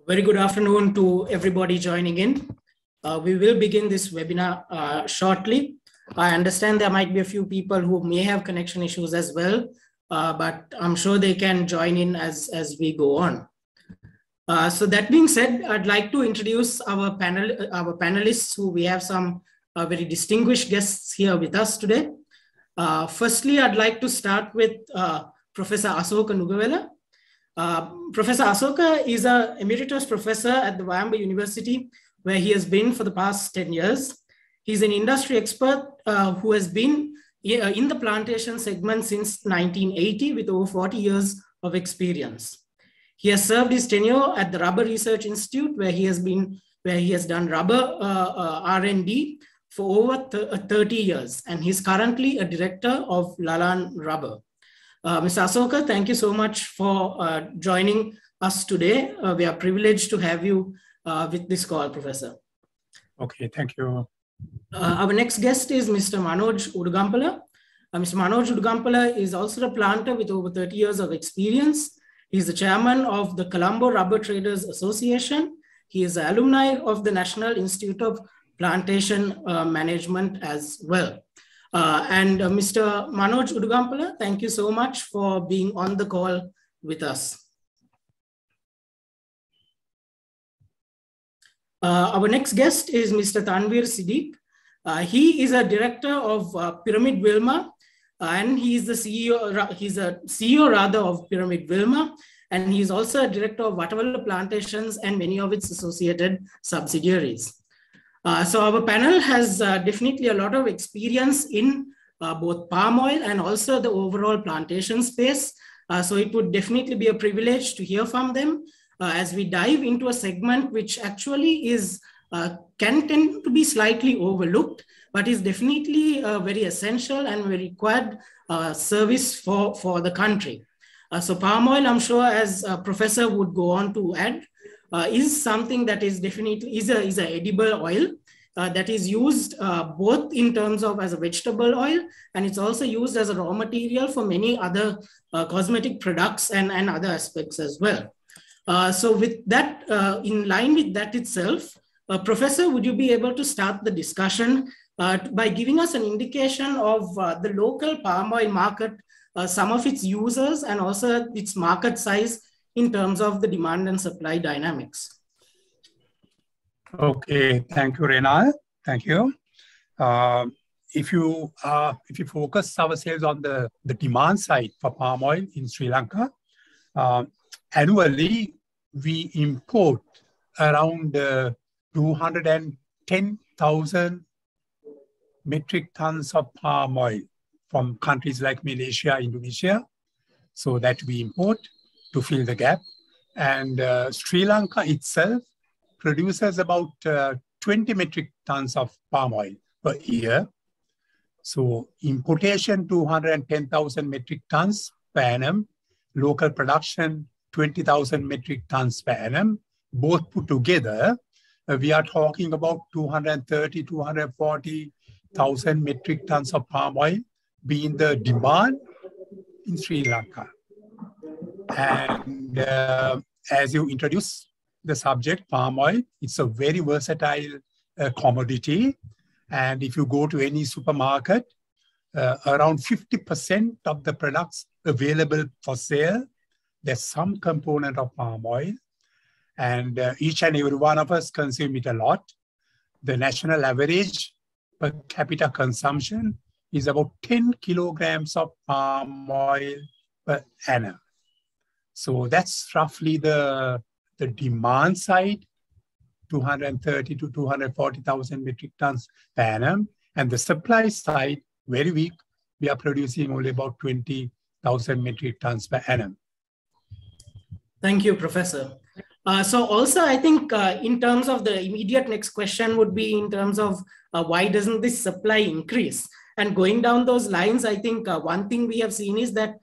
Very good afternoon to everybody joining in. We will begin this webinar shortly. I understand there might be a few people who may have connection issues as well, but I'm sure they can join in as we go on. So that being said, I'd like to introduce our panelists who we have some very distinguished guests here with us today. Firstly, I'd like to start with Professor Asoka Nugawela. Professor Asoka is an emeritus professor at the Wayamba University, where he has been for the past 10 years. He's an industry expert who has been in the plantation segment since 1980 with over 40 years of experience. He has served his tenure at the Rubber Research Institute, where he has done rubber R&D for over 30 years, and he's currently a director of Lalan Rubber. Mr. Asoka, thank you so much for joining us today. We are privileged to have you with this call, Professor. Okay, thank you. Our next guest is Mr. Manoj Udugampala. Mr. Manoj Udugampala is also a planter with over 30 years of experience. He's the chairman of the Colombo Rubber Traders Association. He is an alumni of the National Institute of Plantation Management as well. Mr. Manoj Udugampala, thank you so much for being on the call with us. Our next guest is Mr. Tanvir Siddique. He is a director of Pyramid Wilma, and he is the CEO. He's a CEO rather of Pyramid Wilma, and he is also a director of Watawalla Plantations and many of its associated subsidiaries. So our panel has definitely a lot of experience in both palm oil and also the overall plantation space. So it would definitely be a privilege to hear from them as we dive into a segment which actually is can tend to be slightly overlooked, but is definitely very essential and very required service for the country. So palm oil, I'm sure, as a professor would go on to add, is something that is definitely is an edible oil that is used both in terms of as a vegetable oil, and it's also used as a raw material for many other cosmetic products and other aspects as well. So with that, in line with that itself, Professor, would you be able to start the discussion by giving us an indication of the local palm oil market, some of its users, and also its market size in terms of the demand and supply dynamics? Okay, thank you, Renal. Thank you. If you focus ourselves on the demand side for palm oil in Sri Lanka, annually we import around 210,000 metric tons of palm oil from countries like Malaysia, Indonesia. So that we import to fill the gap. And Sri Lanka itself produces about 20 metric tons of palm oil per year. So importation 210,000 metric tons per annum, local production 20,000 metric tons per annum, both put together, we are talking about 230, 240,000 metric tons of palm oil being the demand in Sri Lanka. And as you introduce the subject, palm oil, it's a very versatile commodity. And if you go to any supermarket, around 50% of the products available for sale, there's some component of palm oil. And each and every one of us consume it a lot. The national average per capita consumption is about 10 kilograms of palm oil per annum. So that's roughly the demand side, 230 to 240,000 metric tons per annum. And the supply side, very weak. We are producing only about 20,000 metric tons per annum. Thank you, Professor. So also, I think in terms of the immediate next question would be in terms of why doesn't this supply increase? And going down those lines, I think one thing we have seen is that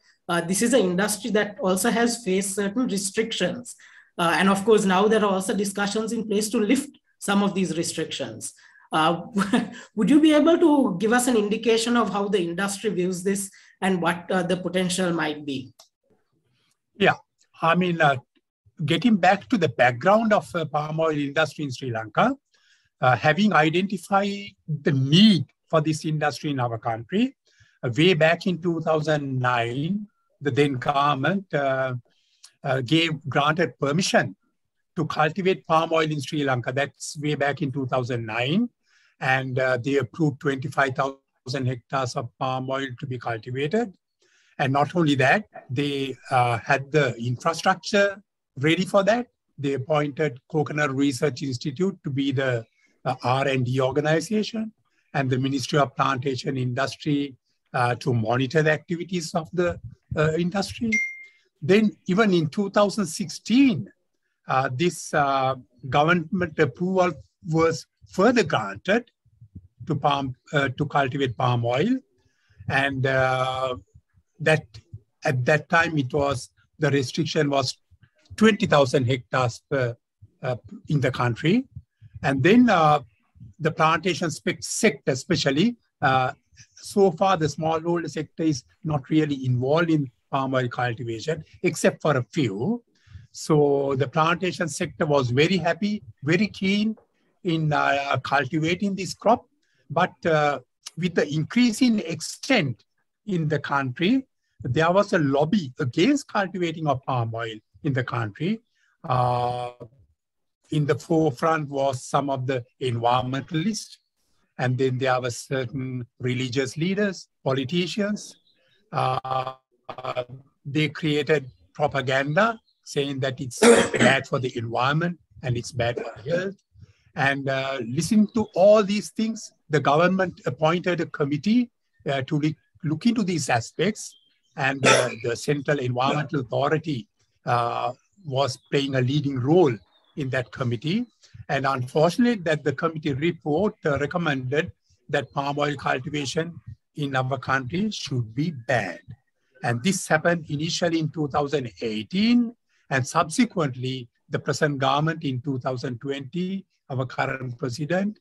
this is an industry that also has faced certain restrictions. And of course, now there are also discussions in place to lift some of these restrictions. Would you be able to give us an indication of how the industry views this and what the potential might be? Yeah, I mean, getting back to the background of palm oil industry in Sri Lanka, having identified the need for this industry in our country, way back in 2009, the then government granted permission to cultivate palm oil in Sri Lanka. That's way back in 2009. And they approved 25,000 hectares of palm oil to be cultivated. And not only that, they had the infrastructure ready for that. They appointed Coconut Research Institute to be the R&D organization, and the Ministry of Plantation Industry to monitor the activities of the industry. Then even in 2016, this government approval was further granted to cultivate palm oil. And that at that time, the restriction was 20,000 hectares in the country. And then the plantation sector, especially, so far the smallholder sector is not really involved in palm oil cultivation, except for a few. So the plantation sector was very happy, very keen in cultivating this crop. But with the increasing extent in the country, there was a lobby against cultivating of palm oil in the country. In the forefront was some of the environmentalists, and then there were certain religious leaders, politicians. They created propaganda saying that it's bad for the environment and it's bad for health. And listening to all these things, the government appointed a committee to look into these aspects, and the Central Environmental Authority was playing a leading role in that committee. And unfortunately, that the committee report recommended that palm oil cultivation in our country should be banned. And this happened initially in 2018, and subsequently, the present government in 2020, our current president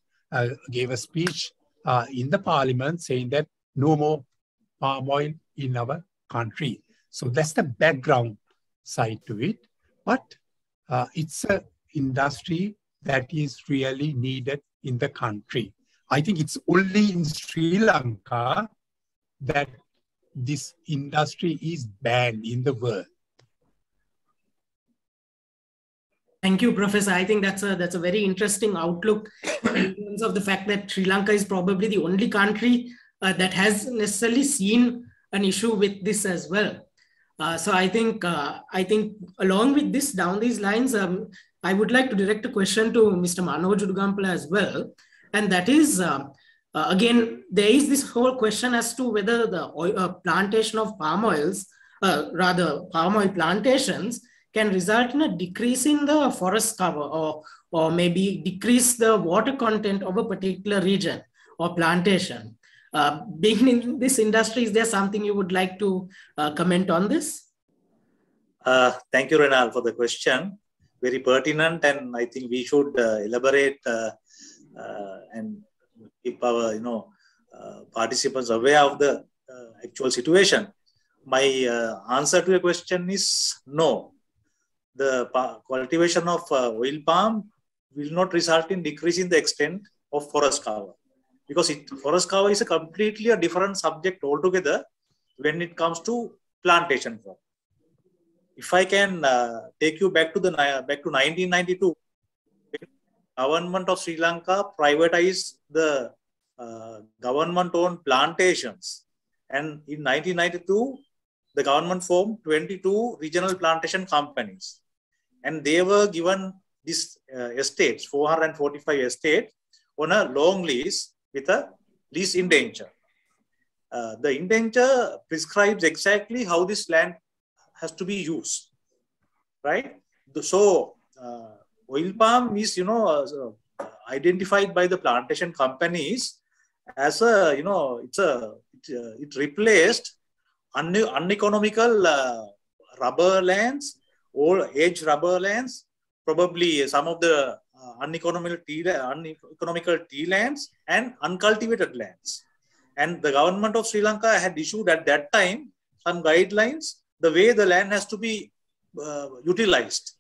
gave a speech in the parliament saying that no more palm oil in our country. So that's the background side to it. But it's an industry that is really needed in the country. I think it's only in Sri Lanka that this industry is banned in the world. Thank you, Professor. I think that's a very interesting outlook in terms of the fact that Sri Lanka is probably the only country that has necessarily seen an issue with this as well. So I think along with this, down these lines, I would like to direct a question to Mr. Manoj Udugampala as well. And that is, again, there is this whole question as to whether the plantation of palm oils, rather palm oil plantations, can result in a decrease in the forest cover or maybe decrease the water content of a particular region or plantation. Being in this industry, is there something you would like to comment on this? Thank you, Renal, for the question. Very pertinent, and I think we should elaborate and keep our participants aware of the actual situation. My answer to your question is no. The cultivation of oil palm will not result in decreasing the extent of forest cover, because forest cover is a completely different subject altogether when it comes to plantation crop. If I can take you back to 1992, when government of Sri Lanka privatized the government-owned plantations, and in 1992, the government formed 22 regional plantation companies, and they were given these estates, 445 estates, on a long lease with a lease indenture. The indenture prescribes exactly how this land has to be used, right? So oil palm is, identified by the plantation companies as it replaced uneconomical rubber lands, old age rubber lands, probably some of the uneconomical tea lands and uncultivated lands. And the government of Sri Lanka had issued at that time some guidelines, the way the land has to be utilized.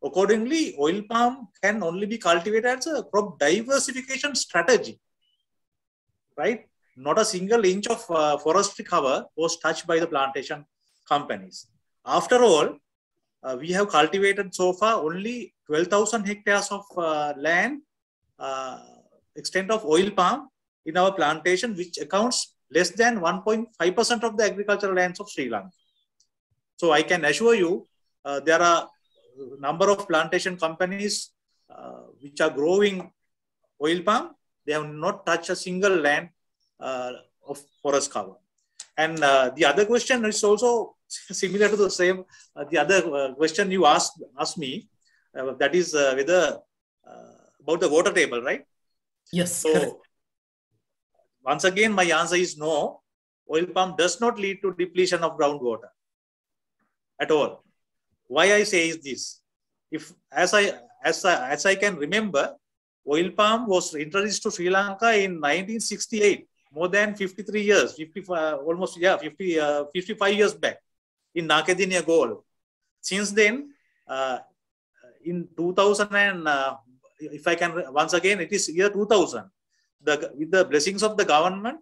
Accordingly, oil palm can only be cultivated as a crop diversification strategy, right? Not a single inch of forestry cover was touched by the plantation companies. After all, we have cultivated so far only 12,000 hectares of land, extent of oil palm in our plantation, which accounts less than 1.5% of the agricultural lands of Sri Lanka. So I can assure you, there are a number of plantation companies which are growing oil palm. They have not touched a single land of forest cover. And the other question is also similar to the same. The other question you asked me, that is whether about the water table, right? Yes. So correct. Once again, my answer is no. Oil palm does not lead to depletion of groundwater at all. Why I say is this: if as I can remember, oil palm was introduced to Sri Lanka in 1968, more than 53 years, 55 years back in Nakadinia Goal. Since then, in 2000 and if I can once again, it is year 2000. With the blessings of the government,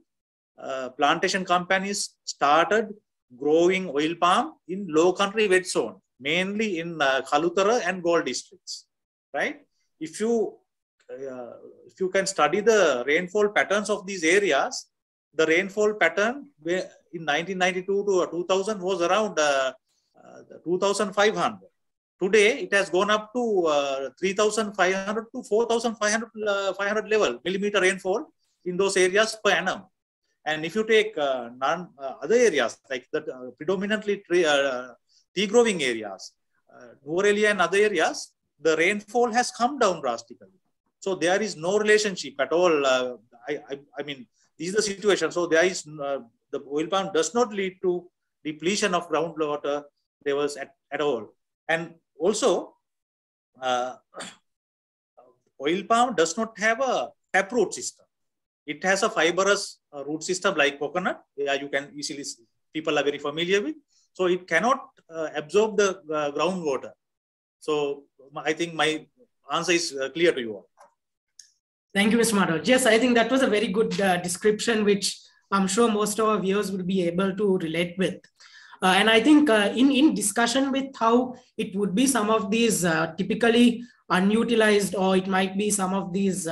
plantation companies started growing oil palm in low country wet zone, mainly in Kalutara and Galle districts, right? If you can study the rainfall patterns of these areas, the rainfall pattern in 1992 to 2000 was around 2,500. Today, it has gone up to 3,500 to 4,500 level millimeter rainfall in those areas per annum. And if you take other areas like that, predominantly tea growing areas, Nuvarelia and other areas, the rainfall has come down drastically. So there is no relationship at all. I mean, this is the situation. So there is the oil palm does not lead to depletion of groundwater levels at all. And also, oil palm does not have a taproot system. It has a fibrous root system like coconut. Yeah, you can easily see. People are very familiar with. So it cannot absorb the groundwater. So I think my answer is clear to you all. Thank you, Mr. Madhav. Yes, I think that was a very good description, which I'm sure most of our viewers will be able to relate with. And I think in discussion with how it would be some of these typically unutilized, or it might be some of these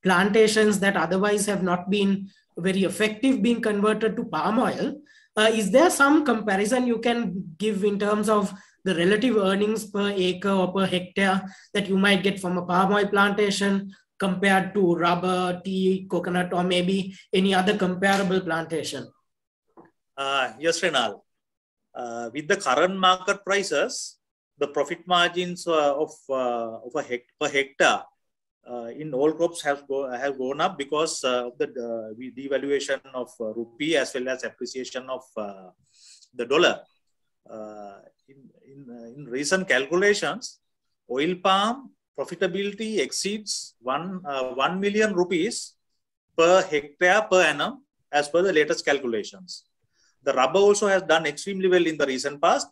plantations that otherwise have not been very effective being converted to palm oil, is there some comparison you can give in terms of the relative earnings per acre or per hectare that you might get from a palm oil plantation compared to rubber, tea, coconut, or maybe any other comparable plantation? Yes, Renal. With the current market prices, the profit margins of per hectare in all crops have gone up because of the devaluation of rupee as well as appreciation of the dollar. In recent calculations, oil palm profitability exceeds 1 million rupees per hectare per annum as per the latest calculations. The rubber also has done extremely well in the recent past.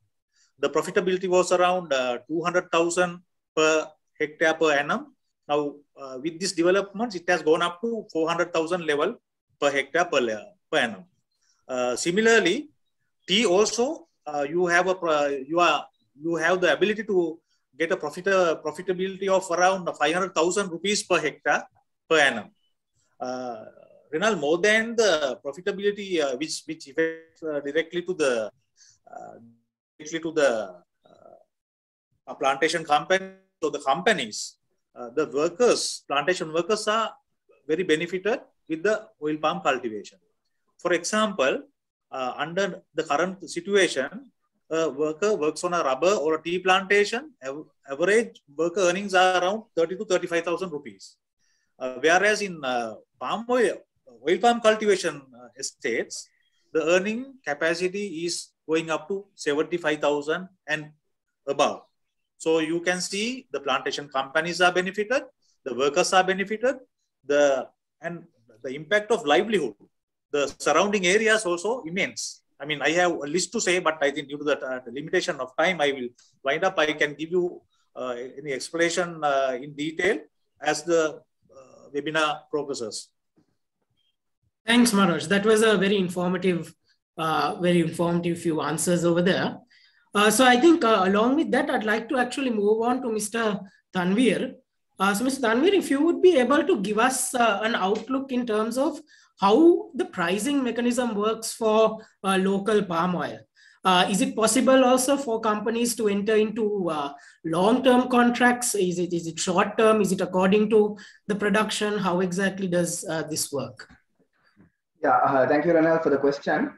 The profitability was around 200,000 per hectare per annum. Now, with these developments, it has gone up to 400,000 level per hectare per annum. Similarly, tea also you have the ability to get a profitability of around 500,000 rupees per hectare per annum. Renal, more than the profitability which affects directly to the plantation company. So the companies, the workers, plantation workers are very benefited with the oil palm cultivation. For example, under the current situation, a worker works on a rubber or a tea plantation. Average worker earnings are around 30 to 35,000 rupees. Whereas in oil palm cultivation estates, the earning capacity is going up to 75,000 and above. So you can see the plantation companies are benefited, the workers are benefited, and the impact of livelihood, the surrounding areas also immense. I mean, I have a list to say, but I think due to the limitation of time, I will wind up. I can give you any explanation in detail as the webinar progresses. Thanks, Manoj. That was a very informative few answers over there. So I think along with that, I'd like to actually move on to Mr. Tanvir. So Mr. Tanvir, if you would be able to give us an outlook in terms of how the pricing mechanism works for local palm oil. Is it possible also for companies to enter into long-term contracts? Is it short-term? Is it according to the production? How exactly does this work? Yeah, thank you, Ranal, for the question.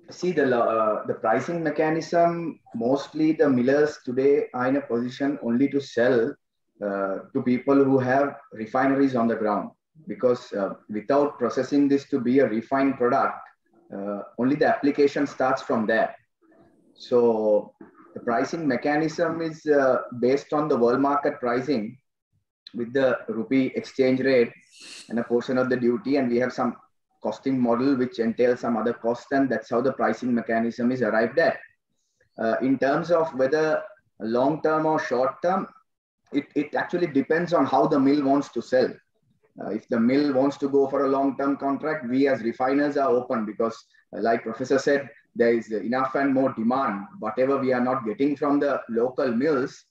See, the pricing mechanism, mostly the millers today are in a position only to sell to people who have refineries on the ground, because without processing this to be a refined product, only the application starts from there. So the pricing mechanism is based on the world market pricing with the rupee exchange rate and a portion of the duty, and we have some costing model which entails some other costs, and that's how the pricing mechanism is arrived at. In terms of whether long-term or short-term, it actually depends on how the mill wants to sell. If the mill wants to go for a long-term contract, we as refiners are open, because like Professor said, there is enough and more demand. Whatever we are not getting from the local mills,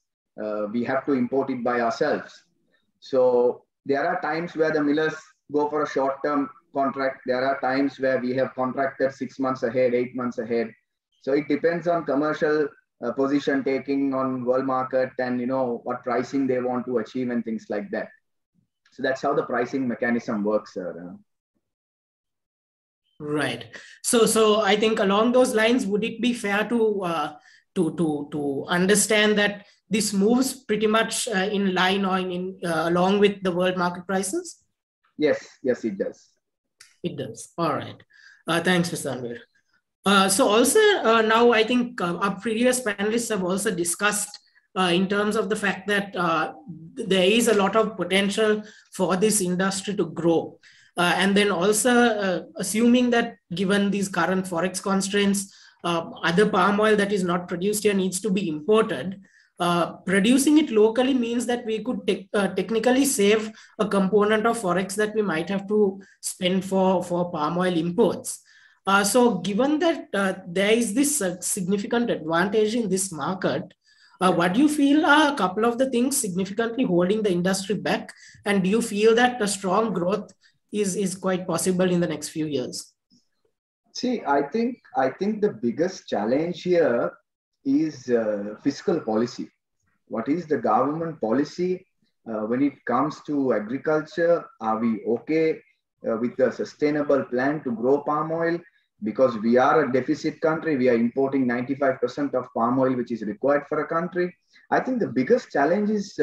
we have to import it by ourselves. So there are times where the millers go for a short-term contract. There are times where we have contracted 6 months ahead, 8 months ahead. So it depends on commercial position taking on world market and what pricing they want to achieve and things like that. So that's how the pricing mechanism works, sir. Right. So I think along those lines, would it be fair to understand that this moves pretty much in line or along with the world market prices? Yes, it does. It does. All right. Thanks, Mr. Anwar. So also now I think our previous panelists have also discussed in terms of the fact that there is a lot of potential for this industry to grow. And then also assuming that given these current forex constraints, other palm oil that is not produced here needs to be imported. Producing it locally means that we could technically save a component of forex that we might have to spend for palm oil imports. So given that there is this significant advantage in this market, what do you feel are a couple of the things significantly holding the industry back? And do you feel that a strong growth is quite possible in the next few years? See, I think the biggest challenge here is fiscal policy. What is the government policy when it comes to agriculture? Are we okay with a sustainable plan to grow palm oil? Because we are a deficit country, we are importing 95% of palm oil which is required for a country. I think the biggest challenge is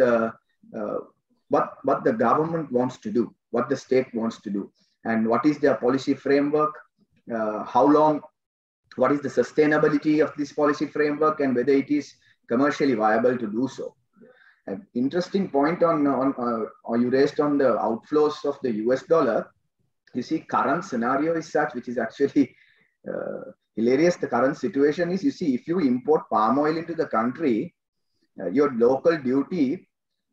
what the government wants to do, what the state wants to do, and what is their policy framework, how long, what is the sustainability of this policy framework, and whether it is commercially viable to do so. An interesting point or you raised on the outflows of the US dollar. You see, current scenario is such, which is actually hilarious. The current situation is, you see, if you import palm oil into the country, your local duty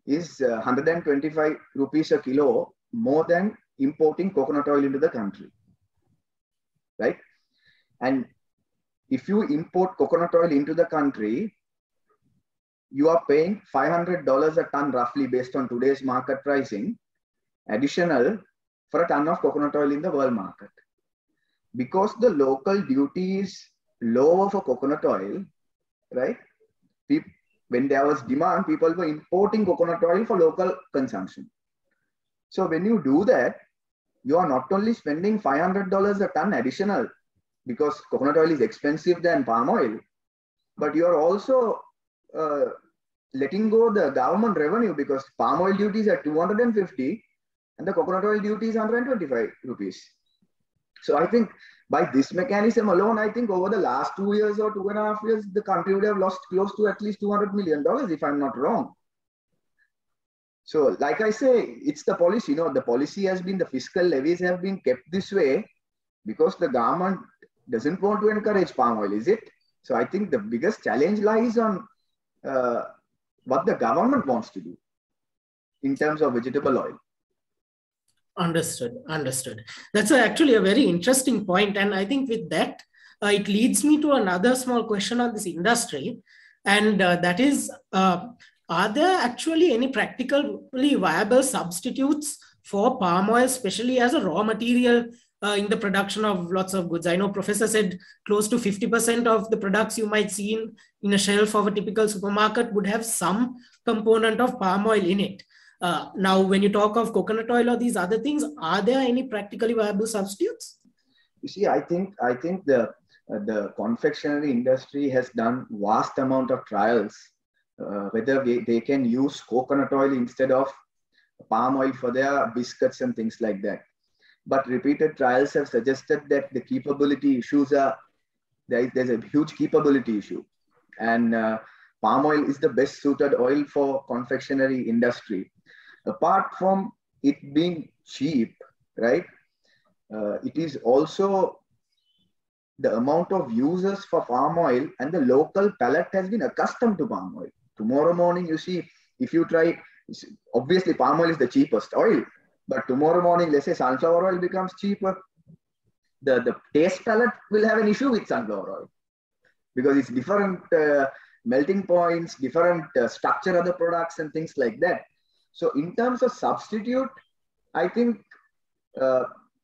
is 125 rupees a kilo more than importing coconut oil into the country, right? And if you import coconut oil into the country, you are paying $500 a ton roughly based on today's market pricing, additional for a ton of coconut oil in the world market. Because the local duty is lower for coconut oil, right? When there was demand, people were importing coconut oil for local consumption. So when you do that, you are not only spending $500 a ton additional because coconut oil is expensive than palm oil, but you are also letting go the government revenue, because palm oil duty is at 250 and the coconut oil duty is 125 rupees. So I think by this mechanism alone, I think over the last 2 years or 2.5 years, the country would have lost close to at least $200 million, if I'm not wrong. So like I say, it's the policy, the policy has been, the fiscal levies have been kept this way because the government doesn't want to encourage palm oil, is it? So I think the biggest challenge lies on what the government wants to do in terms of vegetable oil. Understood. Understood. That's actually a very interesting point. And I think with that, it leads me to another small question on this industry. And that is, are there actually any practically viable substitutes for palm oil, especially as a raw material in the production of lots of goods? I know Professor said close to 50% of the products you might see in a shelf of a typical supermarket would have some component of palm oil in it. Now, when you talk of coconut oil or these other things, are there any practically viable substitutes? You see, I think the confectionery industry has done vast amount of trials, whether they can use coconut oil instead of palm oil for their biscuits and things like that. But repeated trials have suggested that the capability issues are, there's a huge capability issue. And palm oil is the best suited oil for confectionery industry. Apart from it being cheap, right? It is also the amount of users for palm oil, and the local palate has been accustomed to palm oil. Tomorrow morning, you see, if you try, obviously palm oil is the cheapest oil, but tomorrow morning, let's say sunflower oil becomes cheaper, the taste palate will have an issue with sunflower oil because it's different melting points, different structure of the products and things like that. So in terms of substitute, I think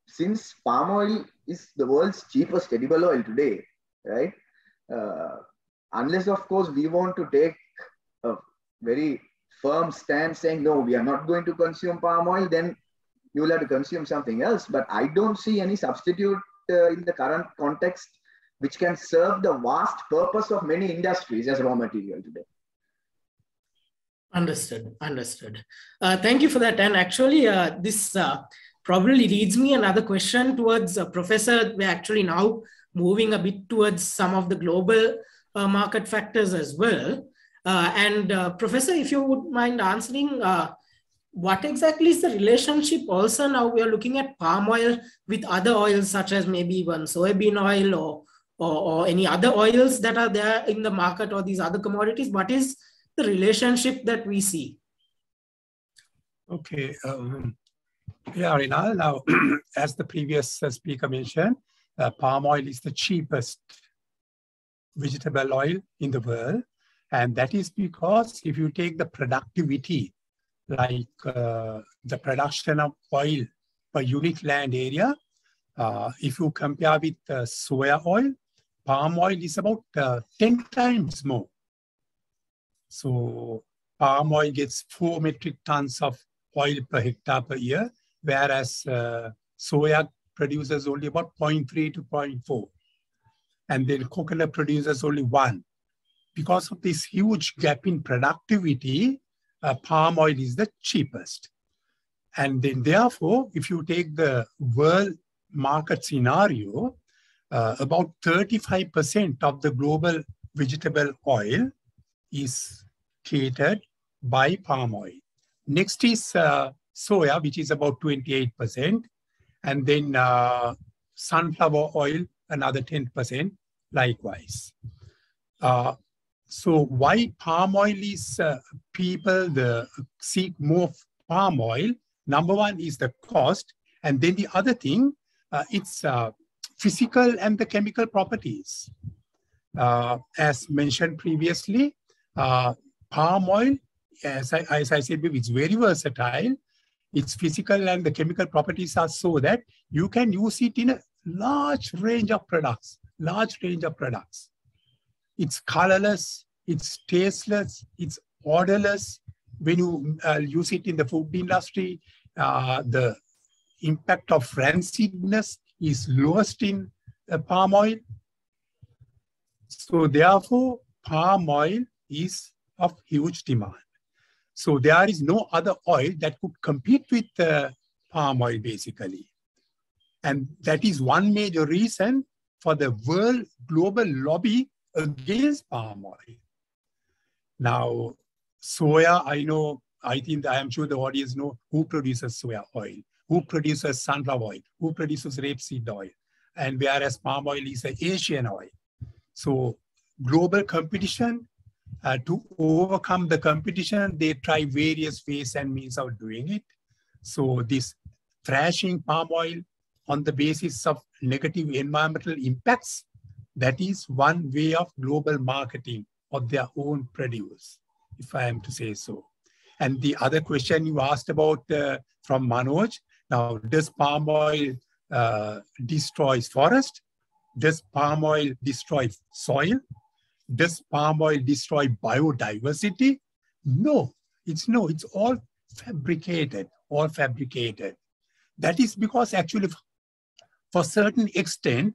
since palm oil is the world's cheapest edible oil today, right? Unless, of course, we want to take a very firm stand saying, no, we are not going to consume palm oil, then you will have to consume something else. But I don't see any substitute in the current context which can serve the vast purpose of many industries as raw material today. Understood. Understood. Thank you for that. And actually, this probably leads me another question towards Professor. We're actually now moving a bit towards some of the global market factors as well. Professor, if you would mind answering, what exactly is the relationship also now we are looking at palm oil with other oils such as maybe even soybean oil or any other oils that are there in the market or these other commodities? What is the relationship that we see? Okay. Yeah, Rinal, now, as the previous speaker mentioned, palm oil is the cheapest vegetable oil in the world. And that is because if you take the productivity, like the production of oil per unit land area, if you compare with soya oil, palm oil is about 10 times more. So palm oil gets 4 metric tons of oil per hectare per year, whereas soya produces only about 0.3 to 0.4. And then coconut produces only 1. Because of this huge gap in productivity, palm oil is the cheapest. And then therefore, if you take the world market scenario, about 35% of the global vegetable oil is catered by palm oil. Next is soya, which is about 28%. And then sunflower oil, another 10%, likewise. So why palm oil is people seek more palm oil? Number one is the cost. And then the other thing, it's physical and the chemical properties. As mentioned previously, palm oil, as I said, it's very versatile. Its physical and the chemical properties are so that you can use it in a large range of products. It's colorless, it's tasteless, it's odorless. When you use it in the food industry, the impact of rancidness is lowest in palm oil. So therefore, palm oil is of huge demand. So there is no other oil that could compete with palm oil, basically. And that is one major reason for the world global lobby against palm oil. Now, soya, I am sure the audience know who produces soya oil, who produces sunflower oil, who produces rapeseed oil, and whereas palm oil is an Asian oil. So global competition to overcome the competition, they try various ways and means of doing it. So this thrashing palm oil on the basis of negative environmental impacts, that is one way of global marketing of their own produce, if I am to say so. And the other question you asked about from Manoj, now does palm oil destroy forest? Does palm oil destroy soil? Does palm oil destroy biodiversity? No, it's all fabricated, all fabricated. That is because actually for certain extent,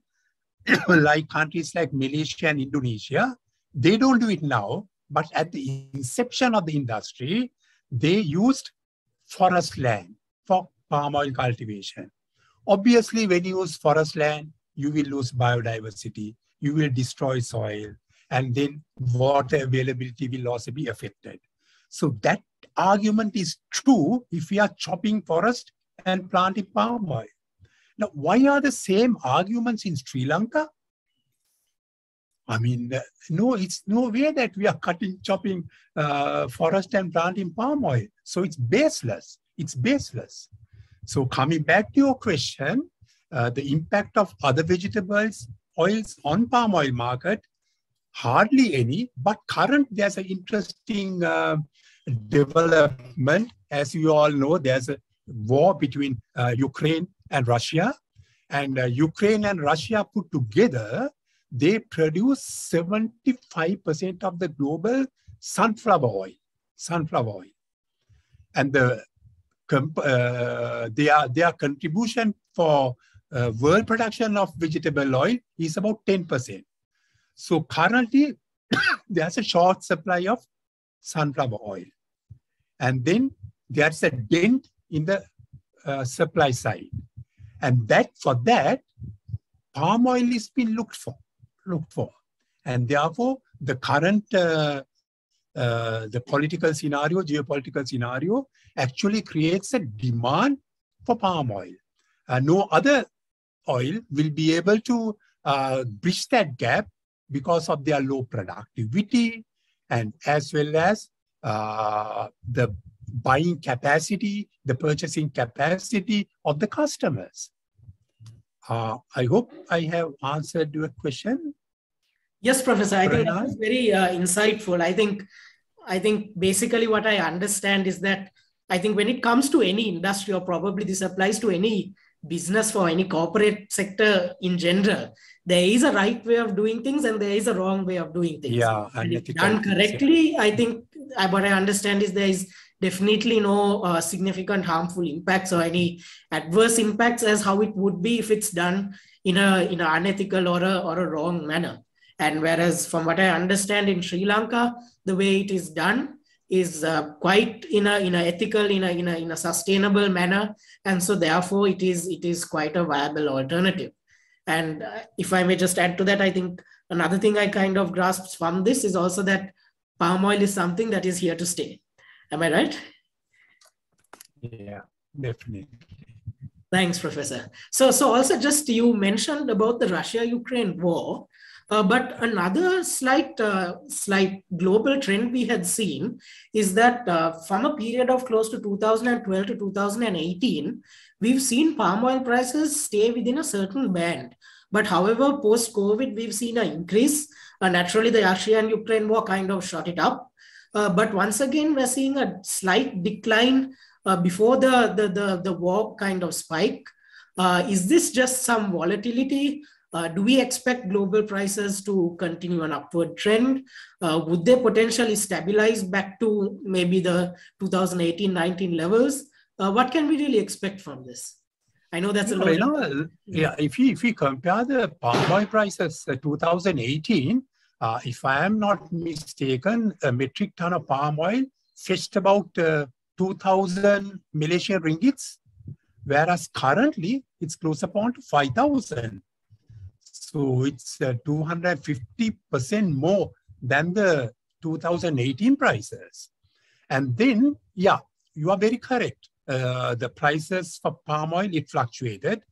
like countries like Malaysia and Indonesia, they don't do it now, but at the inception of the industry, they used forest land for palm oil cultivation. Obviously, when you use forest land, you will lose biodiversity, you will destroy soil, and then water availability will also be affected. So that argument is true if we are chopping forest and planting palm oil. Now, why are the same arguments in Sri Lanka? I mean, no, it's no way that we are chopping forest and planting palm oil. So it's baseless. It's baseless. So coming back to your question, the impact of other vegetables, oils on palm oil market, hardly any, but there's an interesting development. As you all know, there's a war between Ukraine and Russia. And Ukraine and Russia put together, they produce 75% of the global sunflower oil. And their contribution for world production of vegetable oil is about 10%. So currently, there's a short supply of sunflower oil. And then there's a dent in the supply side. And for that, palm oil is being looked for. And therefore, the current the political scenario, geopolitical scenario, actually creates a demand for palm oil. No other oil will be able to bridge that gap because of their low productivity and as well as the buying capacity, the purchasing capacity of the customers. I hope I have answered your question. Yes, Professor. I think that was very insightful. I think basically what I understand is that I think when it comes to any industry, or probably this applies to any business for any corporate sector in general, there is a right way of doing things and there is a wrong way of doing things. Yeah, and if done correctly, I think what I understand is there is definitely no significant harmful impacts or any adverse impacts as how it would be if it's done in an unethical or a wrong manner. And whereas from what I understand in Sri Lanka, the way it is done is quite in a ethical, in a sustainable manner. And so therefore it is quite a viable alternative. And if I may just add to that, I think another thing I kind of grasped from this is also that palm oil is something that is here to stay. Am I right? Yeah, definitely. Thanks, Professor. So also just you mentioned about the Russia-Ukraine war. But another slight global trend we had seen is that from a period of close to 2012 to 2018, we've seen palm oil prices stay within a certain band. But however, post-COVID, we've seen an increase. Naturally, the Russia and Ukraine war kind of shot it up. But once again, we're seeing a slight decline before the war kind of spike. Is this just some volatility? Do we expect global prices to continue an upward trend? Would they potentially stabilize back to maybe the 2018-19 levels? What can we really expect from this? I know that's a lot. Yeah, if we compare the palm oil prices 2018, if I am not mistaken, a metric ton of palm oil fetched about 2,000 Malaysian ringgits, whereas currently it's close upon to 5,000. So it's 250% more than the 2018 prices. And then, yeah, you are very correct. The prices for palm oil, it fluctuated.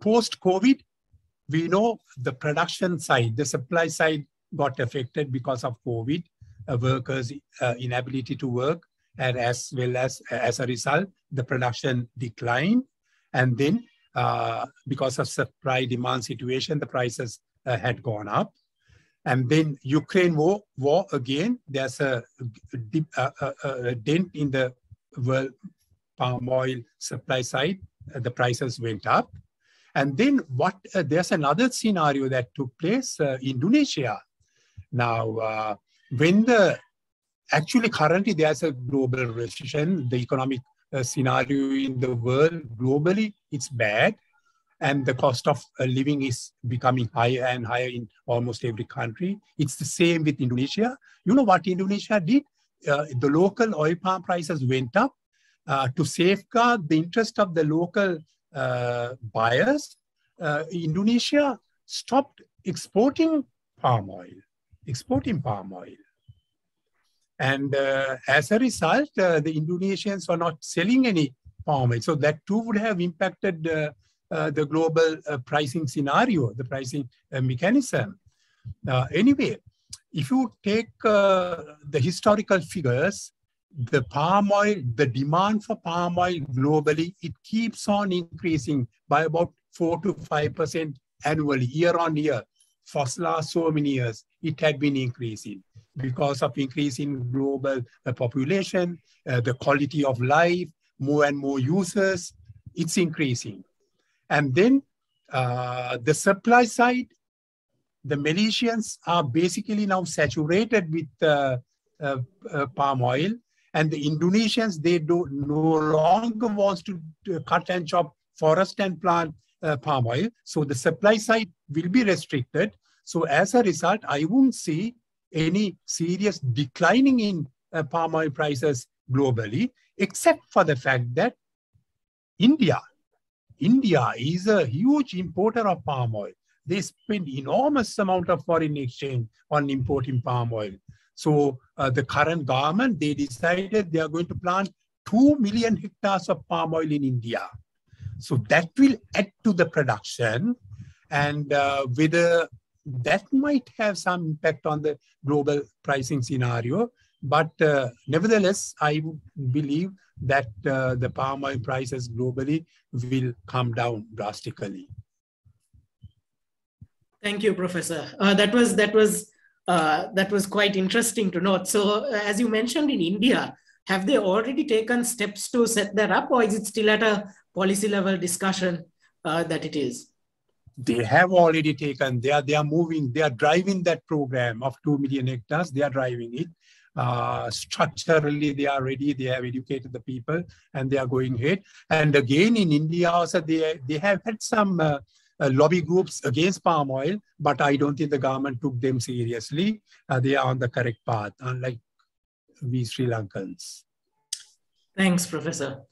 Post-COVID, we know the production side, the supply side got affected because of COVID. workers' inability to work, and as well as a result, the production declined. And then because of supply-demand situation, the prices had gone up. And then Ukraine war again, there's a dent in the world palm oil supply side. The prices went up. And then there's another scenario that took place, Indonesia. Now, actually currently there's a global recession, the economic scenario in the world globally, it's bad. And the cost of living is becoming higher and higher in almost every country. It's the same with Indonesia. You know what Indonesia did? The local oil palm prices went up to safeguard the interest of the local buyers. Indonesia stopped exporting palm oil. And as a result, the Indonesians are not selling any palm oil. So that too would have impacted the global pricing scenario, the pricing mechanism. Anyway, if you take the historical figures, the palm oil, the demand for palm oil globally, it keeps on increasing by about 4 to 5% annually, year on year. For the last so many years, it had been increasing because of increase in global population, the quality of life, more and more users, it's increasing. And then the supply side, the Malaysians are basically now saturated with palm oil, and the Indonesians, they no longer want to cut and chop forest and plant palm oil. So the supply side will be restricted. So as a result, I won't see any serious declining in palm oil prices globally, except for the fact that India is a huge importer of palm oil. They spend enormous amount of foreign exchange on importing palm oil. So the current government, they decided they are going to plant 2 million hectares of palm oil in India. So that will add to the production, and whether that might have some impact on the global pricing scenario. But nevertheless, I believe that the palm oil prices globally will come down drastically. Thank you, Professor. That was quite interesting to note. So, as you mentioned, in India, have they already taken steps to set that up, or is it still at a policy level discussion that it is? They have already taken. They are moving. They are driving that program of 2 million hectares. They are driving it. Structurally, they are ready. They have educated the people, and they are going ahead. And again, in India also, they have had some lobby groups against palm oil, but I don't think the government took them seriously. They are on the correct path, unlike we Sri Lankans. Thanks, Professor.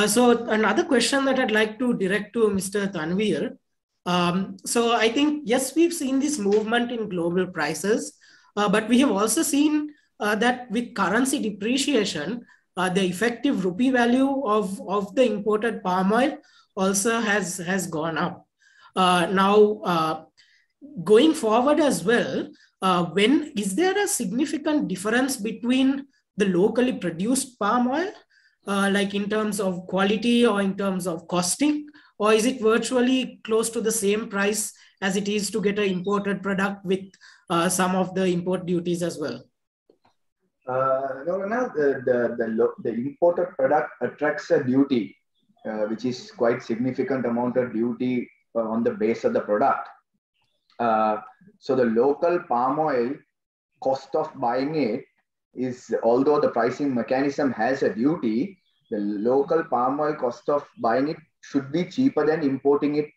So another question that I'd like to direct to Mr. Tanveer. So I think, yes, we've seen this movement in global prices, but we have also seen that with currency depreciation, the effective rupee value of the imported palm oil also has gone up. Now, going forward as well, is there a significant difference between the locally produced palm oil, like in terms of quality or in terms of costing, or is it virtually close to the same price as it is to get an imported product with some of the import duties as well? No, the imported product attracts a duty, which is quite significant amount of duty on the base of the product. So the local palm oil cost of buying it is, although the pricing mechanism has a duty, the local palm oil cost of buying it should be cheaper than importing it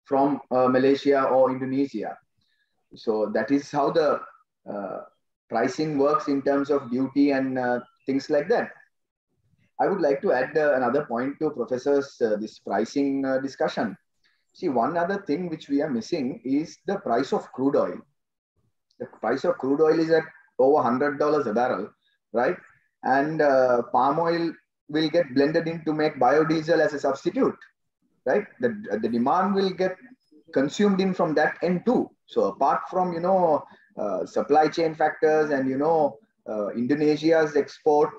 from Malaysia or Indonesia. So that is how the pricing works in terms of duty and things like that. I would like to add another point to Professor's this pricing discussion. See, one other thing which we are missing is the price of crude oil. The price of crude oil is at over $100 a barrel, right? And palm oil will get blended in to make biodiesel as a substitute, right? The demand will get consumed in from that end too. So apart from, supply chain factors and, Indonesia's export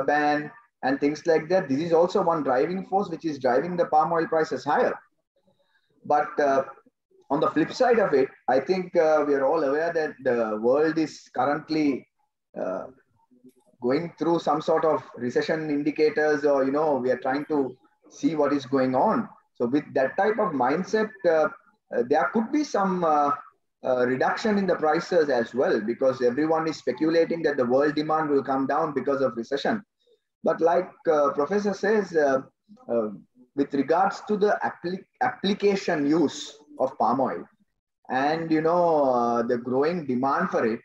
ban and things like that. This is also one driving force which is driving the palm oil prices higher. But on the flip side of it, I think we are all aware that the world is currently going through some sort of recession indicators, or, we are trying to see what is going on. So with that type of mindset, there could be some reduction in the prices as well, because everyone is speculating that the world demand will come down because of recession. But like Professor says, with regards to the application use of palm oil and, the growing demand for it,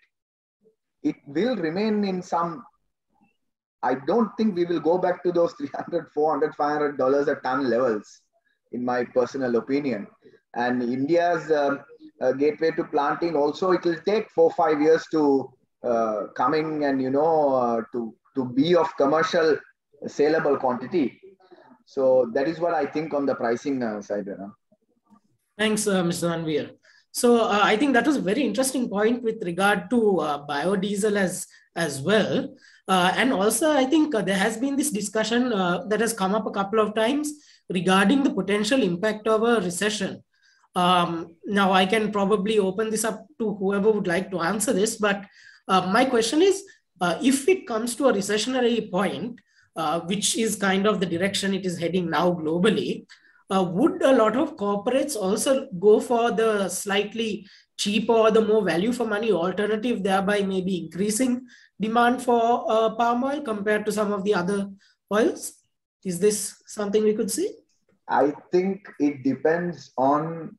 it will remain in some, I don't think we will go back to those $300, $400, $500 a ton levels, in my personal opinion. And India's gateway to planting also, it will take 4-5 years to coming and, to be of commercial saleable quantity. So that is what I think on the pricing side. Thanks, Mr. Tanvir. So I think that was a very interesting point with regard to biodiesel as well. And also, I think there has been this discussion that has come up a couple of times regarding the potential impact of a recession. Now, I can probably open this up to whoever would like to answer this, but my question is, if it comes to a recessionary point, which is kind of the direction it is heading now globally, would a lot of corporates also go for the slightly cheaper or the more value for money alternative, thereby maybe increasing demand for palm oil compared to some of the other oils? Is this something we could see? I think it depends on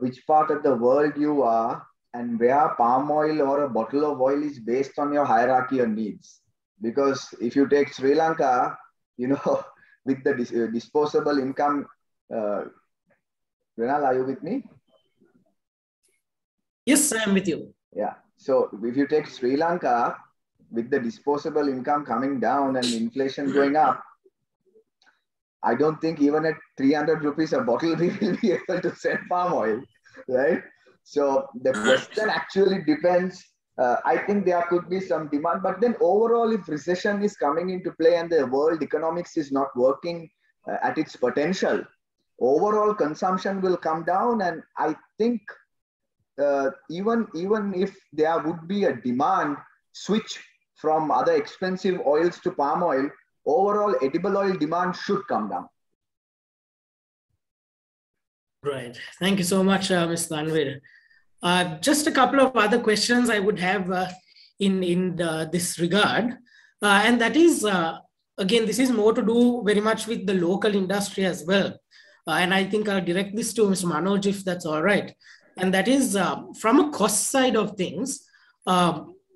which part of the world you are and where palm oil or a bottle of oil is based on your hierarchy of needs. Because if you take Sri Lanka, with the disposable income, Renal, are you with me? Yes, I am with you. Yeah. So if you take Sri Lanka, with the disposable income coming down and inflation going up, I don't think even at 300 rupees a bottle, we will be able to sell palm oil, right? So the question actually depends. I think there could be some demand, but then overall, if recession is coming into play and the world economics is not working at its potential, overall consumption will come down. And I think even if there would be a demand switch from other expensive oils to palm oil, overall edible oil demand should come down. Right. Thank you so much, Ms. Tanvir. Just a couple of other questions I would have in this regard. And that is, again, this is more to do very much with the local industry as well. And I think I'll direct this to Mr. Manoj, if that's all right. And that is, from a cost side of things,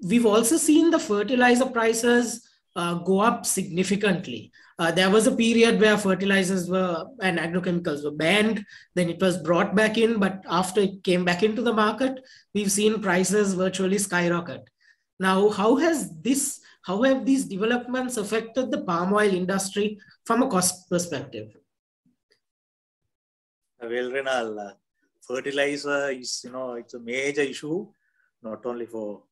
we've also seen the fertilizer prices go up significantly. There was a period where fertilizers and agrochemicals were banned, then it was brought back in, but after it came back into the market, we've seen prices virtually skyrocket. Now, how have these developments affected the palm oil industry from a cost perspective? Well, Renal, fertilizer is, it's a major issue, not only for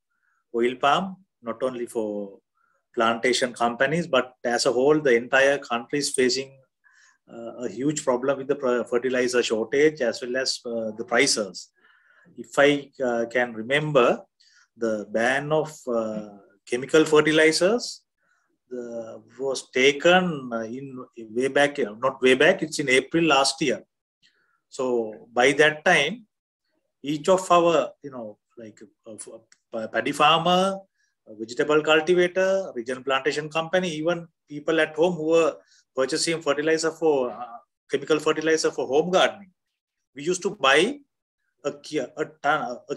oil palm, not only for plantation companies, but as a whole, the entire country is facing a huge problem with the fertilizer shortage as well as the prices. If I can remember, the ban of chemical fertilizers was taken it's in April last year. So by that time, each of our, like paddy farmer, vegetable cultivator, regional plantation company, even people at home who were purchasing fertilizer chemical fertilizer for home gardening, we used to buy a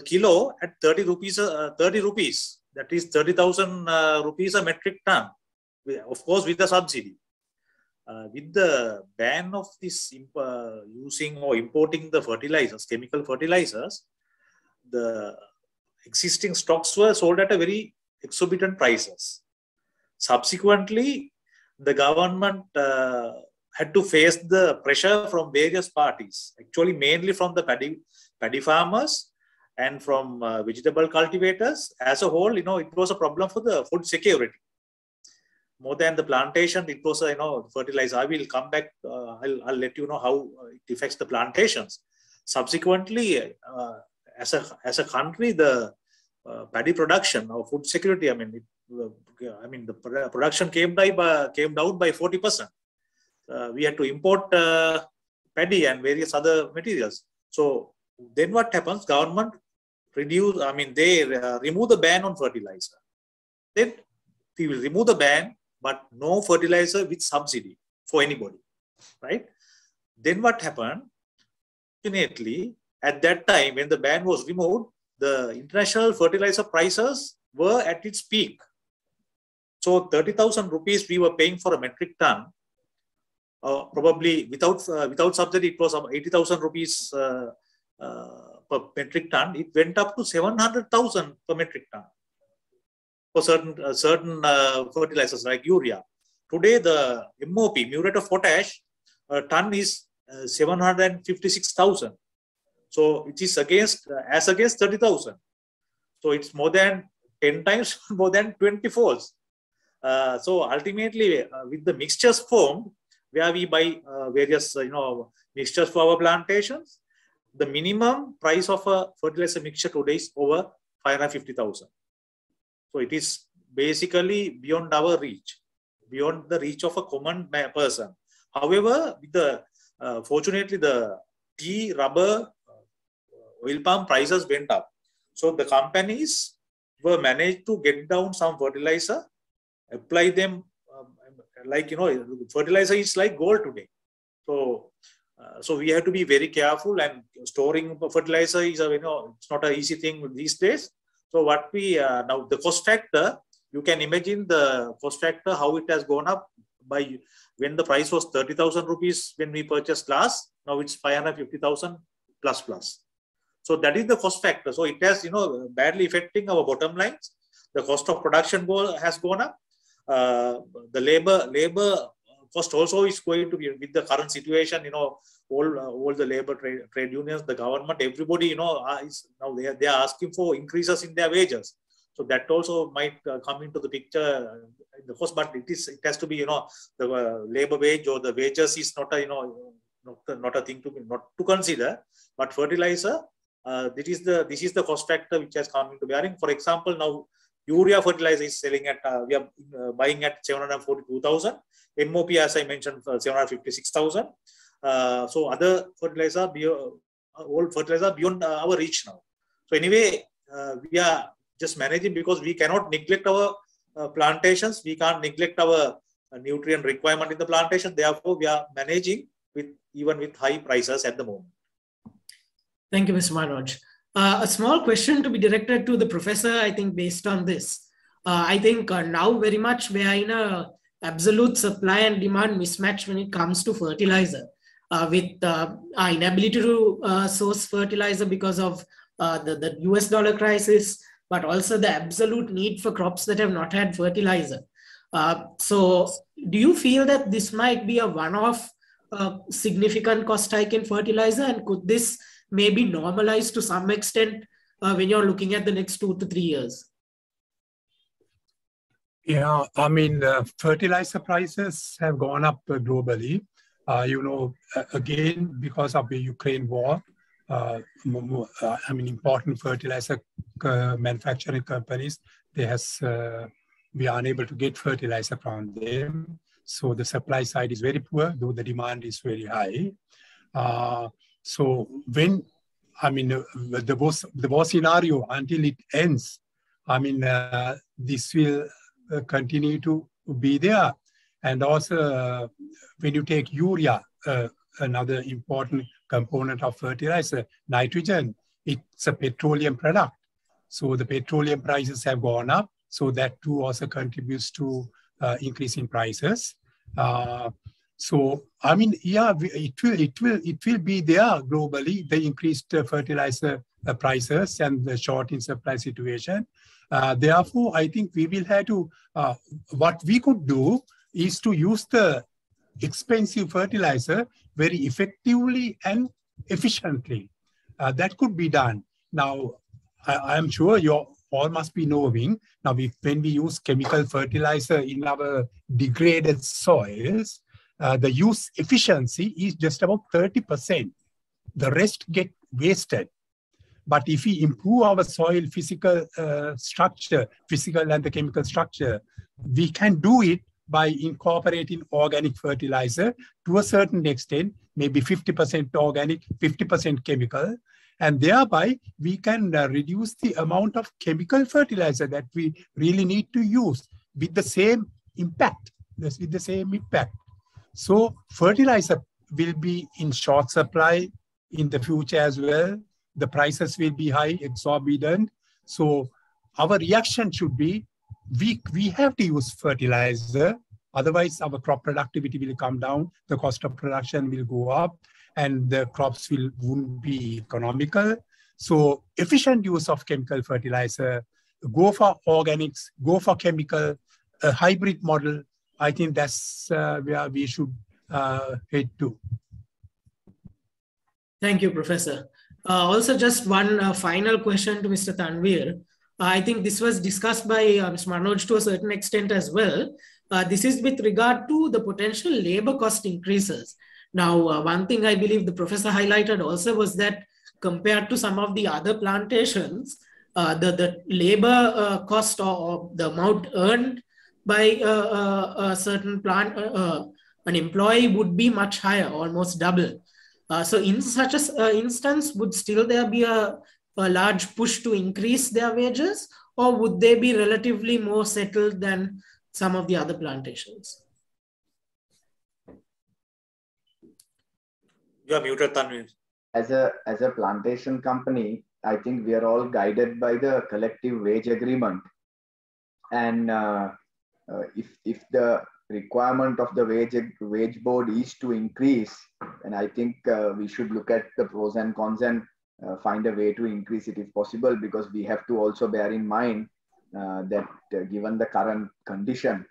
kilo at 30 rupees. That is 30,000 rupees a metric ton, of course with the subsidy. With the ban of this using or importing the fertilizers, chemical fertilizers, the existing stocks were sold at a very exorbitant prices. Subsequently, the government had to face the pressure from various parties, actually mainly from the paddy farmers and from vegetable cultivators. As a whole, it was a problem for the food security. More than the plantation, it was fertilizer. I will come back. I'll let you know how it affects the plantations. Subsequently, as a country, the paddy production or food security, the production came down by 40%. We had to import paddy and various other materials. So then what happens? Government they remove the ban on fertilizer. Then we will remove the ban, but no fertilizer with subsidy for anybody, right? Then what happened? Fortunately, at that time, when the ban was removed, the international fertilizer prices were at its peak. So 30,000 rupees we were paying for a metric ton. Probably without subsidy, it was 80,000 rupees per metric ton. It went up to 700,000 per metric ton for certain fertilizers like urea. Today, the MOP, muriate of potash, ton is 756,000. So it is against 30,000. So it's more than 10 times, more than 20 folds. So ultimately, with the mixtures formed, where we buy various mixtures for our plantations, the minimum price of a fertilizer mixture today is over 550,000. So it is basically beyond our reach, beyond the reach of a common person. However, fortunately, the tea, rubber, oil palm prices went up. So the companies were managed to get down some fertilizer, apply them fertilizer is like gold today. So we have to be very careful, and storing fertilizer is it's not an easy thing these days. So what we now the cost factor, you can imagine the cost factor how it has gone up by when the price was 30,000 rupees when we purchased last. Now it's 550,000 plus. So that is the cost factor. So it has badly affecting our bottom lines. The cost of production has gone up. The labor cost also is going to be, with the current situation, all the labor trade unions, the government, everybody, is now they are asking for increases in their wages. So that also might come into the picture in the cost, but it has to be, the labor wage or the wages is not a, not a thing not to consider. But fertilizer, this is the cost factor which has come into bearing. For example, now urea fertilizer is selling at, we are buying at 742,000. MOP, as I mentioned, 756,000. So other fertilizer, old fertilizer beyond our reach now. So anyway, we are just managing because we cannot neglect our plantations. We can't neglect our nutrient requirement in the plantation. Therefore, we are managing even with high prices at the moment. Thank you, Mr. Manoj. A small question to be directed to the professor, I think, based on this. I think now very much we are in a absolute supply and demand mismatch when it comes to fertilizer. With our inability to source fertilizer because of the US dollar crisis, but also the absolute need for crops that have not had fertilizer. So do you feel that this might be a one-off significant cost hike in fertilizer, and could this maybe normalize to some extent when you're looking at the next 2 to 3 years? Yeah, I mean, fertilizer prices have gone up globally. Again, because of the Ukraine war, important fertilizer manufacturing companies, we are unable to get fertilizer from them. So the supply side is very poor, though the demand is very high. So when, the war scenario, until it ends, this will continue to be there. And also, when you take urea, another important component of fertilizer, nitrogen, it's a petroleum product. So the petroleum prices have gone up. So that too also contributes to increase in prices. So it will be there globally, the increased fertilizer prices and the short in supply situation. Therefore, I think we will have to, what we could do is to use the expensive fertilizer very effectively and efficiently. That could be done. Now, I'm sure you all must be knowing, now when we use chemical fertilizer in our degraded soils, the use efficiency is just about 30%. The rest get wasted. But if we improve our soil physical structure, physical and the chemical structure, we can do it by incorporating organic fertilizer to a certain extent, maybe 50% organic, 50% chemical. And thereby, we can reduce the amount of chemical fertilizer that we really need to use with the same impact. So fertilizer will be in short supply in the future as well. The prices will be high, exorbitant. So our reaction should be, we have to use fertilizer. Otherwise, our crop productivity will come down, the cost of production will go up, and the crops won't be economical. So efficient use of chemical fertilizer, go for organics, go for chemical, a hybrid model. I think that's where we should head to. Thank you, Professor. Also, just one final question to Mr. Tanvir. I think this was discussed by Mr. Manoj to a certain extent as well. This is with regard to the potential labor cost increases. Now, one thing I believe the professor highlighted also was that compared to some of the other plantations, the labor cost or the amount earned by a certain plant, an employee would be much higher, almost double. So in such an instance, would still there be a large push to increase their wages, or would they be relatively more settled than some of the other plantations? You are muted, Tanvir. As a plantation company, I think we are all guided by the collective wage agreement. And if the requirement of the wage board is to increase, and I think we should look at the pros and cons and find a way to increase it if possible, because we have to also bear in mind that given the current condition,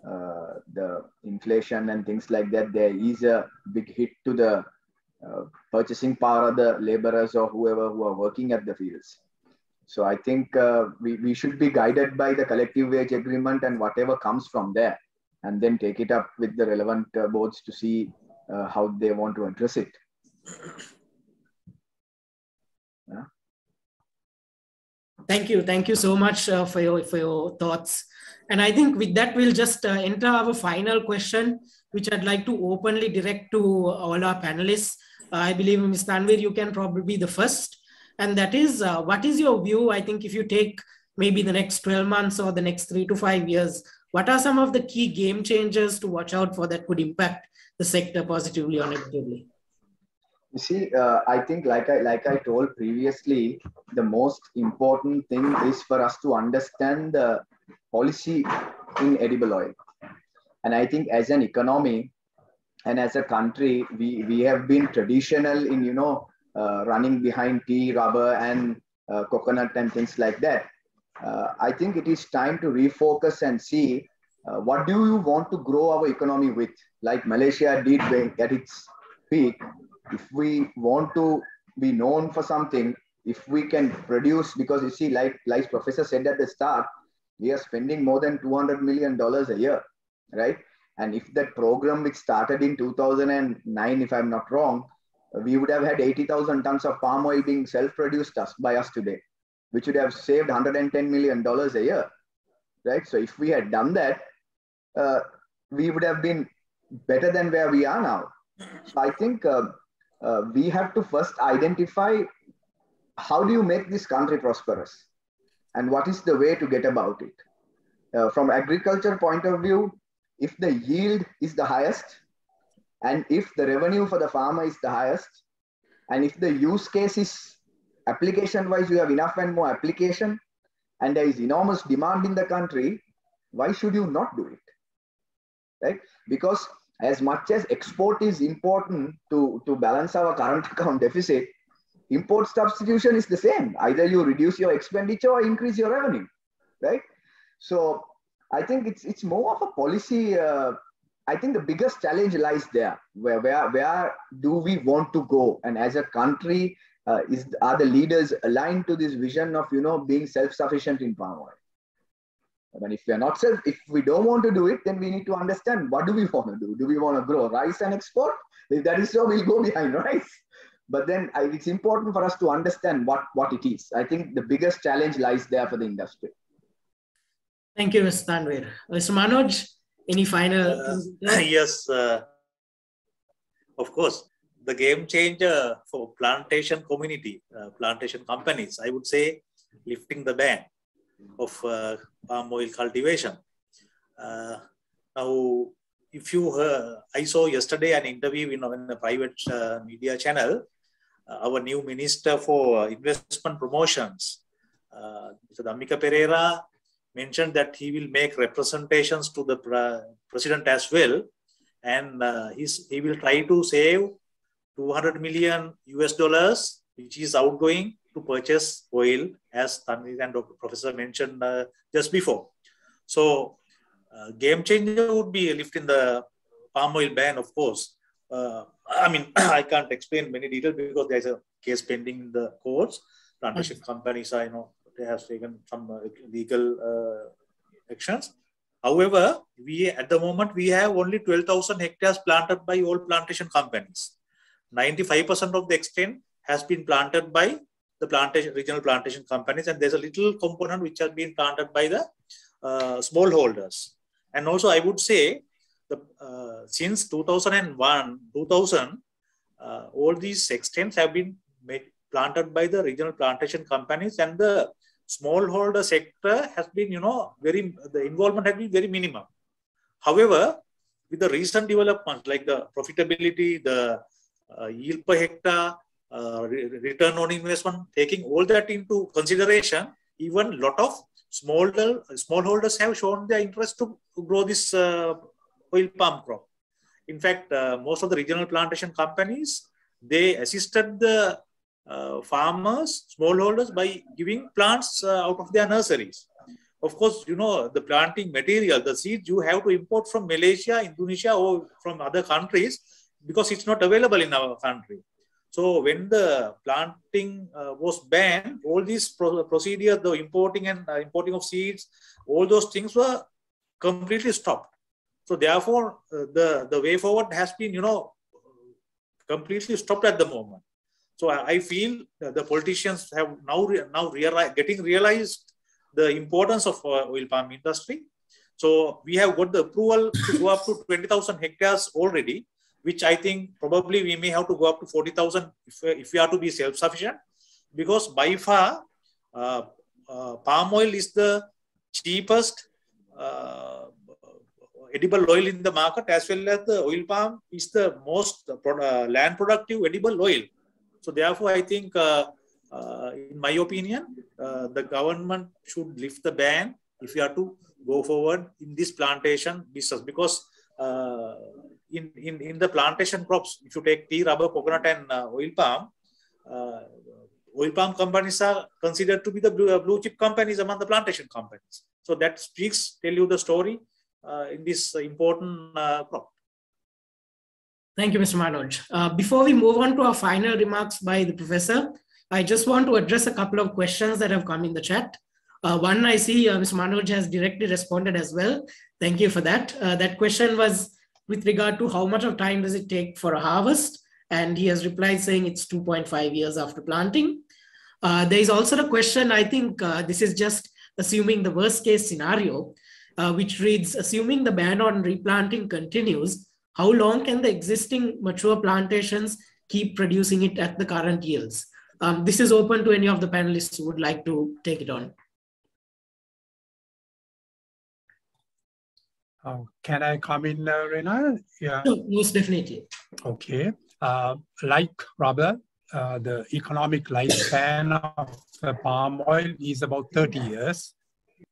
the inflation and things like that, there is a big hit to the purchasing power of the laborers or whoever who are working at the fields. So I think we should be guided by the collective wage agreement and whatever comes from there, and then take it up with the relevant boards to see how they want to address it. Yeah. Thank you so much for your thoughts. And I think with that, we'll just enter our final question, which I'd like to openly direct to all our panelists. I believe, Ms. Tanvir, you can probably be the first. And that is, what is your view? I think if you take maybe the next 12 months or the next 3 to 5 years, what are some of the key game changers to watch out for that could impact the sector positively or negatively? You see, I think like I told previously, the most important thing is for us to understand the policy in edible oil. And I think as an economy and as a country, we have been traditional in, running behind tea, rubber and coconut and things like that. I think it is time to refocus and see what do you want to grow our economy with, like Malaysia did at its peak. If we want to be known for something, if we can produce, because you see, like Professor said at the start, we are spending more than $200 million a year, right? And if that program which started in 2009, if I'm not wrong, we would have had 80,000 tons of palm oil being self-produced by us today, which would have saved $110 million a year, right? So if we had done that, we would have been better than where we are now. So I think we have to first identify how do you make this country prosperous and what is the way to get about it. From agriculture point of view, if the yield is the highest, and if the revenue for the farmer is the highest, and if the use case is application-wise, you have enough and more application, and there is enormous demand in the country, why should you not do it, right? Because as much as export is important to balance our current account deficit, import substitution is the same. Either you reduce your expenditure or increase your revenue, right? So I think it's more of a policy. I think the biggest challenge lies there. Where do we want to go? And as a country, Are the leaders aligned to this vision of, being self-sufficient in palm oil? I mean, if we don't want to do it, then we need to understand, what do we want to do? Do we want to grow rice and export? If that is so, we'll go behind rice. But then it's important for us to understand what it is. I think the biggest challenge lies there for the industry. Thank you, Mr. Tanvir. Mr. Manoj, any final? Yes, of course. The game changer for plantation community, plantation companies, I would say, lifting the ban of palm oil cultivation. Now, if you I saw yesterday an interview in a private media channel. Our new Minister for Investment Promotions, Mr. Dhammika Pereira, mentioned that he will make representations to the President as well, and he will try to save $200 million, which is outgoing to purchase oil, as Tanvir and Professor mentioned just before. So, game changer would be lifting the palm oil ban, of course. I mean, I can't explain many details because there's a case pending in the courts. Plantation companies are, they have taken some legal actions. However, at the moment, we have only 12,000 hectares planted by all plantation companies. 95% of the extent has been planted by the regional plantation companies, and there's a little component which has been planted by the smallholders. And also, I would say, since 2000, all these extents have been planted by the regional plantation companies, and the smallholder sector has been, the involvement has been very minimum. However, with the recent developments like the profitability, the yield per hectare, return on investment, taking all that into consideration, even a lot of smallholders have shown their interest to grow this oil palm crop. In fact, most of the regional plantation companies, they assisted the farmers, smallholders, by giving plants out of their nurseries. Of course, the planting material, the seeds you have to import from Malaysia, Indonesia, or from other countries because it's not available in our country. So when the planting was banned, all these procedures, the importing of seeds, all those things were completely stopped. So therefore, the way forward has been, completely stopped at the moment. So I feel the politicians have now realized the importance of oil palm industry. So we have got the approval to go up to 20,000 hectares already, which I think probably we may have to go up to 40,000 if we are to be self-sufficient, because by far palm oil is the cheapest edible oil in the market, as well as the oil palm is the most land productive edible oil. So therefore, I think, in my opinion, the government should lift the ban if we are to go forward in this plantation business, because in the plantation crops, if you take tea, rubber, coconut, and oil palm companies are considered to be the blue chip companies among the plantation companies. So that tell you the story in this important crop. Thank you, Mr. Manoj. Before we move on to our final remarks by the professor, I just want to address a couple of questions that have come in the chat. One, I see Mr. Manoj has directly responded as well. Thank you for that. That question was with regard to how much of time does it take for a harvest? And he has replied saying it's 2.5 years after planting. There is also the question, I think this is just assuming the worst case scenario, which reads, assuming the ban on replanting continues, how long can the existing mature plantations keep producing it at the current yields? This is open to any of the panelists who would like to take it on. Can I come in, Rena? Yeah. No, most definitely. Okay. Like rubber, the economic lifespan of palm oil is about 30 years.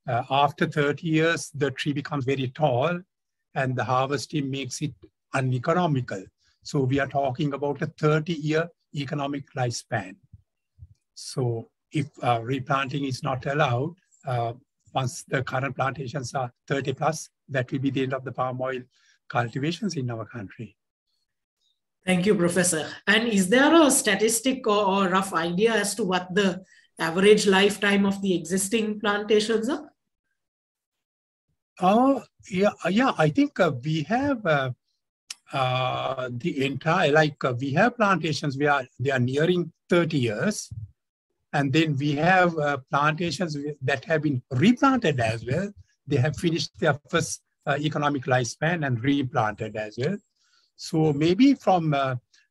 After 30 years, the tree becomes very tall and the harvesting makes it uneconomical. So we are talking about a 30-year economic lifespan. So if replanting is not allowed, once the current plantations are 30 plus, that will be the end of the palm oil cultivations in our country. Thank you, Professor. And is there a statistic or rough idea as to what the average lifetime of the existing plantations are? Yeah. I think we have the entire, we have plantations they are nearing 30 years. And then we have plantations that have been replanted as well. They have finished their first economic lifespan and replanted as well. So maybe from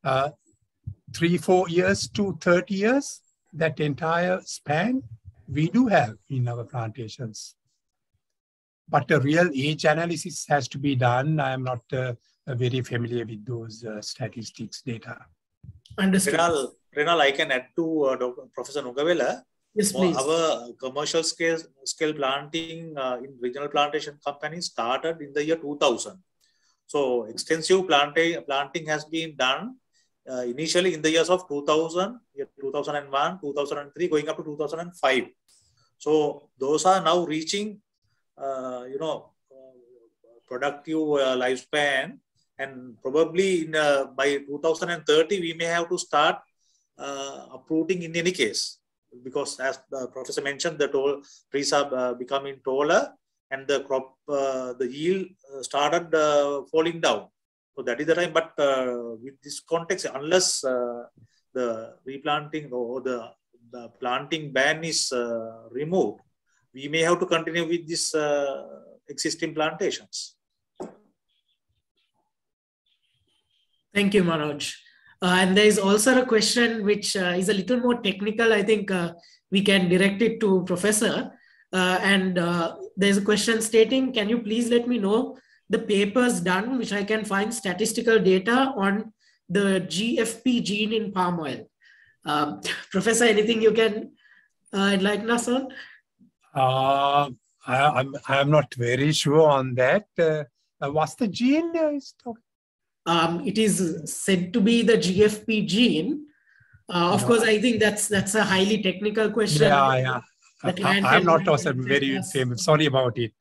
3-4 years to 30 years, that entire span we do have in our plantations. But a real age analysis has to be done. I am not very familiar with those statistics data. Understood. Renal, I can add to Professor Nugavela. Yes, please. Our commercial scale planting in regional plantation companies started in the year 2000. So extensive planting has been done initially in the years of 2000, 2001, 2003, going up to 2005. So those are now reaching, productive lifespan, and probably by 2030 we may have to start uprooting in any case, because as the professor mentioned, the trees are becoming taller and the crop, the yield started falling down. So that is the time. But with this context, unless the replanting or the planting ban is removed, we may have to continue with this existing plantations. Thank you, Manoj. And there is also a question which is a little more technical. I think we can direct it to Professor. There's a question stating, can you please let me know the papers done which I can find statistical data on the GFP gene in palm oil? Professor, anything you can enlighten us on? I'm not very sure on that. What's the gene? It is said to be the GFP gene. Of course, I think that's a highly technical question. Yeah. I'm not also very famous. Sorry about it.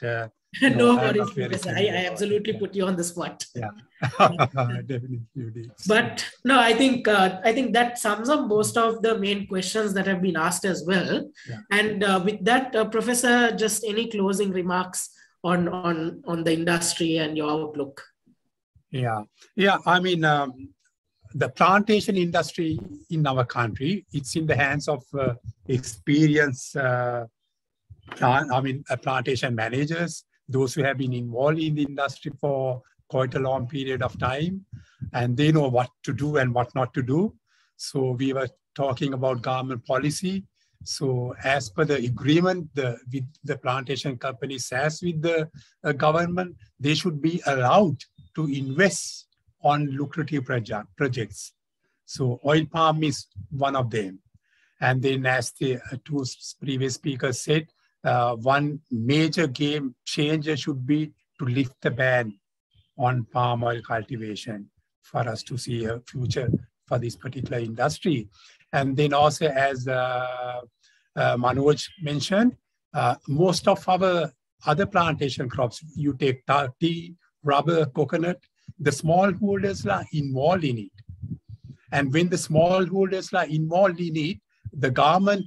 No worries, Professor. I absolutely put you on the spot. Yeah, definitely. But no, I think that sums up most of the main questions that have been asked as well. Yeah. And with that, Professor, just any closing remarks on the industry and your outlook? Yeah. I mean, the plantation industry in our country, it's in the hands of experienced plantation managers, those who have been involved in the industry for quite a long period of time, and they know what to do and what not to do. So we were talking about government policy. So as per the agreement with the plantation companies as with the government, they should be allowed to invest on lucrative projects. So oil palm is one of them. And then as the two previous speakers said, one major game changer should be to lift the ban on palm oil cultivation for us to see a future for this particular industry. And then also, as Manoj mentioned, most of our other plantation crops, you take tea, rubber, coconut, the smallholders are involved in it. And when the smallholders are involved in it, the government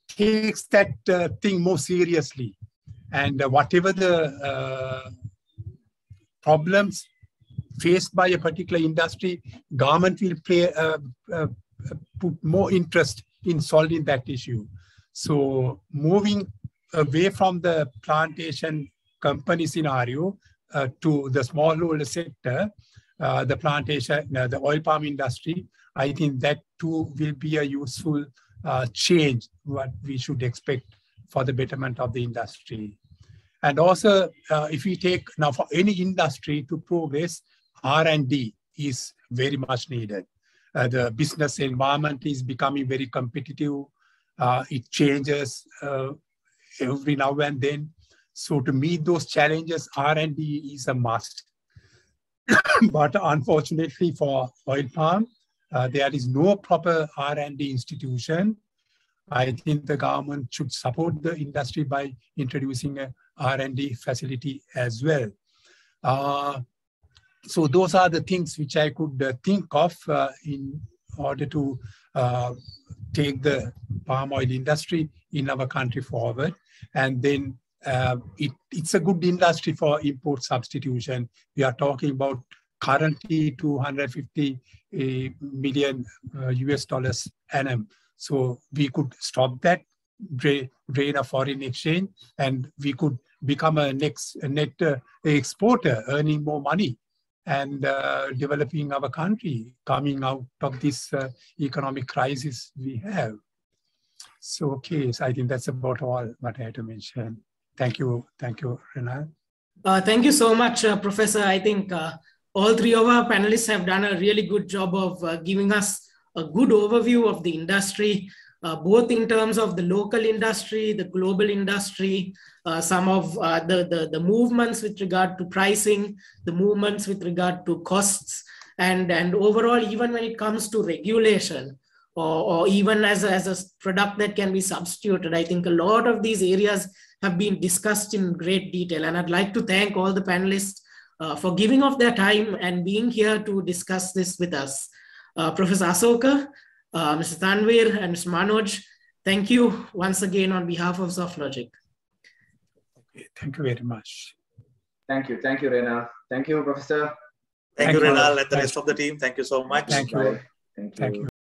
takes that thing more seriously. And whatever the problems faced by a particular industry, government will put more interest in solving that issue. So moving away from the plantation company scenario to the smallholder sector, the plantation, the oil palm industry, I think that too will be a useful change, what we should expect for the betterment of the industry. And also, if we take now for any industry to progress, R&D is very much needed. The business environment is becoming very competitive. It changes every now and then. So to meet those challenges, R&D is a must. But unfortunately for oil palm, there is no proper R&D institution. I think the government should support the industry by introducing a R&D facility as well. So those are the things which I could think of in order to take the palm oil industry in our country forward. And then it's a good industry for import substitution. We are talking about currently 250 million US dollars annum. So we could stop that drain of foreign exchange, and we could become a net exporter, earning more money and developing our country, coming out of this economic crisis we have. So, okay, so I think that's about all what I had to mention. Thank you, Renal. Thank you so much, Professor. I think all three of our panelists have done a really good job of giving us a good overview of the industry, both in terms of the local industry, the global industry, some of the movements with regard to pricing, the movements with regard to costs, and overall, even when it comes to regulation, or even as a product that can be substituted. I think a lot of these areas have been discussed in great detail. And I'd like to thank all the panelists for giving of their time and being here to discuss this with us. Professor Asoka, Mr. Tanvir, and Mr. Manoj, thank you once again on behalf of Softlogic. Okay, thank you very much. Thank you, Renal. Thank you, Professor. Thank you, Renal, and the rest of the team. Thank you so much. Thank you. Thank you.